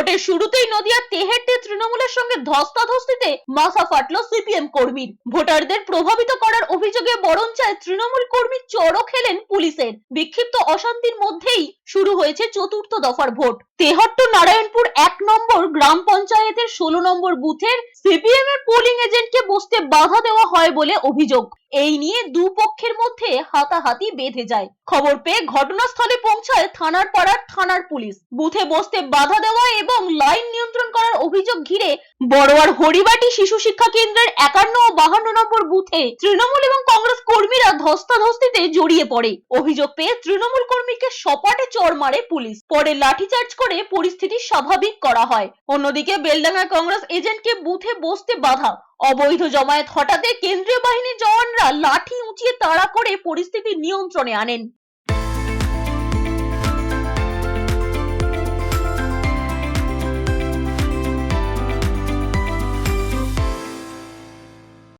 ভোটের শুরুতেই নদিয়া তেহেট্টে তৃণমূলের সঙ্গে ধস্তাধস্তিতে মাথা ফাটল সিপিএম কর্মীর। ভোটারদের প্রভাবিত করার অভিযোগে বরঞ্চায় তৃণমূল কর্মী চড়ও খেলেন পুলিশের। বিক্ষিপ্ত অশান্তির মধ্যেই শুরু হয়েছে চতুর্থ দফার ভোট। তেহট্ট নারায়ণপুর 1 নম্বর গ্রাম পঞ্চায়েতের 16 নম্বর বুথের সিপিএম এর পোলিং এজেন্টকে বসতে বাধা দেওয়া হয় বলে অভিযোগ। এই নিয়ে দুপক্ষের মধ্যে হাতাহাতি বেঁধে যায়। খবর পেয়ে ঘটনাস্থলে পৌঁছায় থানার পাড়ার থানার পুলিশ। বুথে বসতে বাধা দেওয়া এবং লাইন নিয়ন্ত্রণ করার অভিযোগ ঘিরে বড়োয়ার হরিবাটি শিশু শিক্ষা কেন্দ্রের 51 ও 52 নম্বর বুথে তৃণমূল এবং কংগ্রেস কর্মীরা ধস্তাধস্তিতে জড়িয়ে পড়ে। অভিযোগ পেয়ে তৃণমূল কর্মীকে সপাটে চড় মারে পুলিশ। পরে লাঠিচার্জ করে পরিস্থিতি স্বাভাবিক করা হয়। অন্যদিকে বেলডাঙ্গা কংগ্রেস এজেন্টকে বুথে বসতে বাধা, অবৈধ জমায়েত হটাতে কেন্দ্রীয় বাহিনীর জওয়ানরা লাঠি উঁচিয়ে তাড়া করে পরিস্থিতি নিয়ন্ত্রণে আনেন।